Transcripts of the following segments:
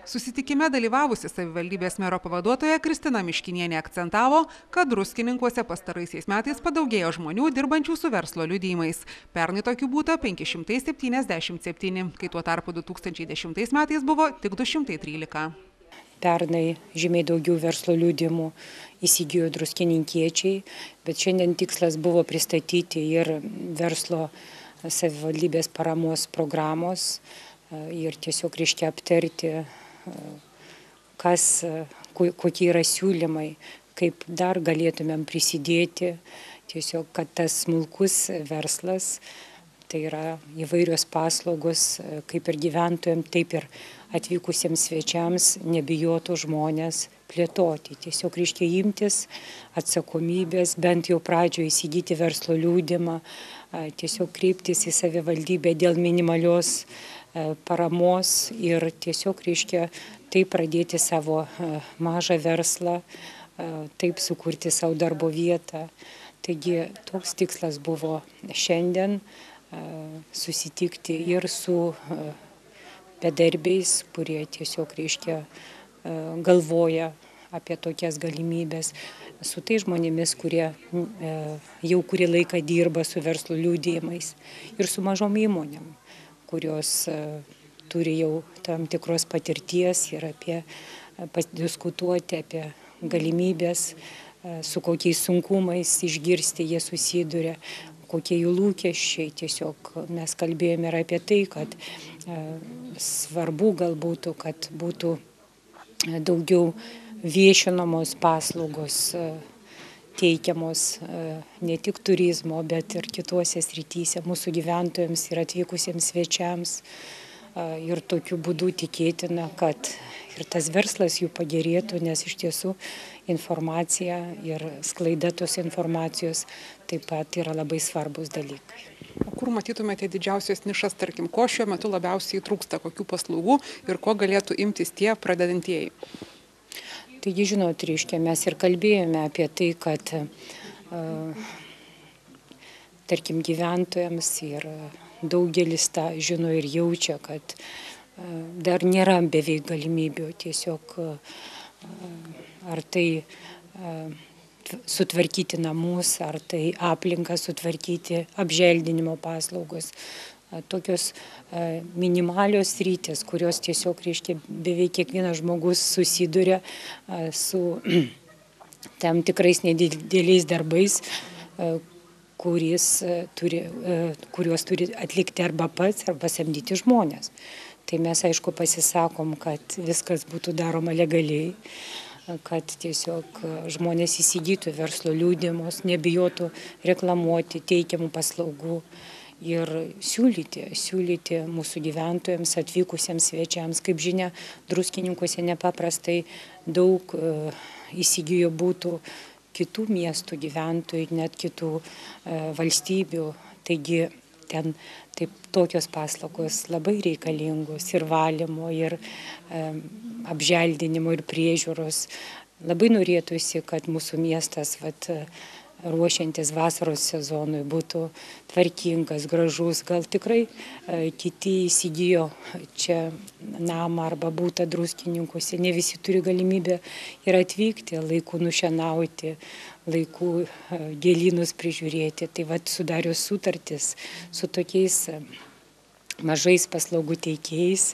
Susitikime dalyvavusi savivaldybės mero pavaduotoja Kristina Miškinienė akcentavo, kad Druskininkuose pastaraisiais metais padaugėjo žmonių dirbančių su verslo liudijimais. Pernai tokių būta 577, kai tuo tarpu 2010 metais buvo tik 213. Pernai žymiai daugiau verslo liudijimų įsigijo druskininkiečiai, bet šiandien tikslas buvo pristatyti ir verslo savivaldybės paramos programos ir tiesiog reiškia aptarti, kokie yra siūlymai, kaip dar galėtumėm prisidėti, tiesiog, kad tas smulkus verslas, tai yra įvairios paslaugos, kaip ir gyventojams, taip ir atvykusiems svečiams, nebijotų žmonės plėtoti. Tiesiog reiškia imtis atsakomybės, bent jau pradžioje įsigyti verslo liudijimą, tiesiog kreiptis į savivaldybę dėl minimalios paramos ir tiesiog reiškia taip pradėti savo mažą verslą, taip sukurti savo darbo vietą. Taigi toks tikslas buvo šiandien susitikti ir su bedarbiais, kurie tiesiog reiškia galvoja apie tokias galimybės, su tai žmonėmis, kurie jau kurį laiką dirba su verslo liudijimais ir su mažom įmonėm, kurios turi jau tam tikros patirties ir apie padiskutuoti apie galimybės, su kokiais sunkumais išgirsti jie susiduria, kokie jų lūkesčiai. Tiesiog mes kalbėjome ir apie tai, kad svarbu galbūt, kad būtų daugiau viešinamos paslaugos teikiamos ne tik turizmo, bet ir kituose srityse mūsų gyventojams ir atvykusiems svečiams. Ir tokiu būdu tikėtina, kad ir tas verslas jų pagerėtų, nes iš tiesų informacija ir sklaida tos informacijos taip pat yra labai svarbus dalykai. O kur matytumėte didžiausias nišas, tarkim, ko šiuo metu labiausiai trūksta, kokių paslaugų ir ko galėtų imtis tie pradedantieji? Taigi, žinot, reiškia, mes ir kalbėjome apie tai, kad, tarkim, gyventojams ir daugelis tą žino ir jaučia, kad dar nėra beveik galimybių tiesiog ar tai sutvarkyti namus, ar tai aplinką sutvarkyti, apželdinimo paslaugos. Tokios minimalios sritys, kurios tiesiog reiškia beveik kiekvienas žmogus susiduria su tam tikrais nedideliais darbais, kuriuos turi atlikti arba pats, arba samdyti žmonės. Tai mes aišku pasisakom, kad viskas būtų daroma legaliai, kad tiesiog žmonės įsigytų verslo liudijimus, nebijotų reklamuoti teikiamų paslaugų ir siūlyti mūsų gyventojams, atvykusiems svečiams. Kaip žinia, Druskininkuose nepaprastai daug įsigijo būtų kitų miestų gyventojų, net kitų valstybių. Taigi ten taip tokios paslaugos labai reikalingos ir valymo, ir apželdinimo, ir priežiūros. Labai norėtųsi, kad mūsų miestas, ruošiantis vasaros sezonui, būtų tvarkingas, gražus. Gal tikrai kiti įsigijo čia namą arba būtą Druskininkuose. Ne visi turi galimybę ir atvykti, laiku nušienauti, laiku gėlynus prižiūrėti. Tai sudarius sutartis su tokiais mažais paslaugų teikėjais,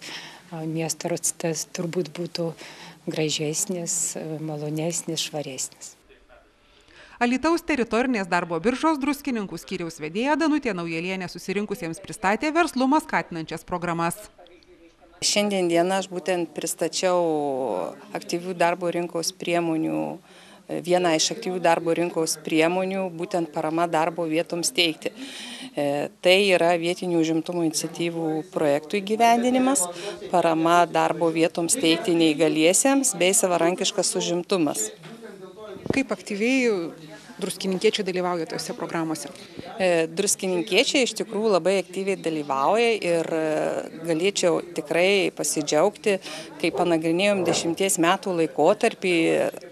miestas turbūt būtų gražesnis, malonesnis, švaresnis. Alytaus teritorinės darbo biržos Druskininkų skyriaus vedėja Danutė Naujalienė susirinkusiems pristatė verslumą skatinančias programas. Šiandien dieną aš būtent pristačiau aktyvių darbo rinkos priemonių, vieną iš aktyvių darbo rinkos priemonių, būtent parama darbo vietoms teikti. Tai yra vietinių užimtumo iniciatyvų projektų įgyvendinimas, parama darbo vietoms teikti neįgaliesiems bei savarankiškas užimtumas. Kaip aktyviai druskininkiečiai dalyvauja tose programuose? Druskininkiečiai iš tikrųjų labai aktyviai dalyvauja ir galėčiau tikrai pasidžiaugti, kai panagrinėjom 10 metų laikotarpį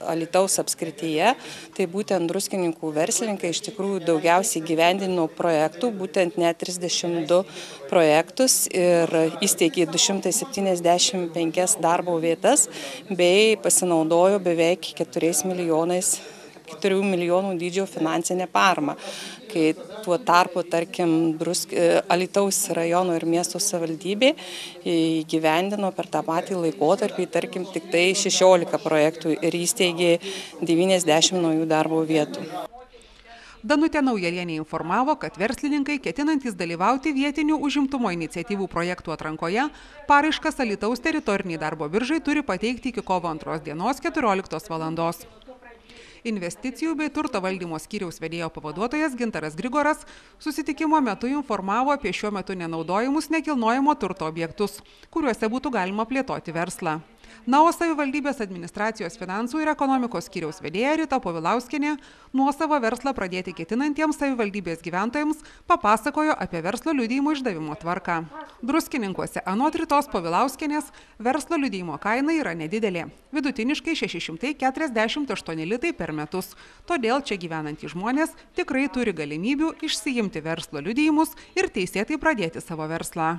Alytaus apskrityje, tai būtent druskininkų verslininkai iš tikrųjų daugiausiai gyvendino projektų, būtent net 32 projektus ir įsteigė 275 darbo vietas bei pasinaudojo beveik 4 milijonų dydžio finansinę paramą, kai tuo tarpu, tarkim, Alytaus rajono ir miesto savivaldybė įgyvendino per tą patį laikotarpį, tarkim, tik tai 16 projektų ir įsteigė 90 naujų darbo vietų. Danutė Naujalienė informavo, kad verslininkai, ketinantys dalyvauti vietinių užimtumo iniciatyvų projektų atrankoje, paraiškas Alytaus teritoriniai darbo biržai turi pateikti iki kovo 2 dienos 14 valandos. Investicijų bei turto valdymo skyriaus vedėjo pavaduotojas Gintaras Grigoras susitikimo metu informavo apie šiuo metu nenaudojimus nekilnojamo turto objektus, kuriuose būtų galima plėtoti verslą. Na, o savivaldybės administracijos finansų ir ekonomikos skyriaus vedėja Rita Povilauskienė nuosavą verslą pradėti ketinantiems savivaldybės gyventojams papasakojo apie verslo liudijimo išdavimo tvarką. Druskininkuose anot Ritos Povilauskienės verslo liudijimo kaina yra nedidelė, vidutiniškai 648 litai per metus. Todėl čia gyvenantys žmonės tikrai turi galimybių išsiimti verslo liudijimus ir teisėtai pradėti savo verslą.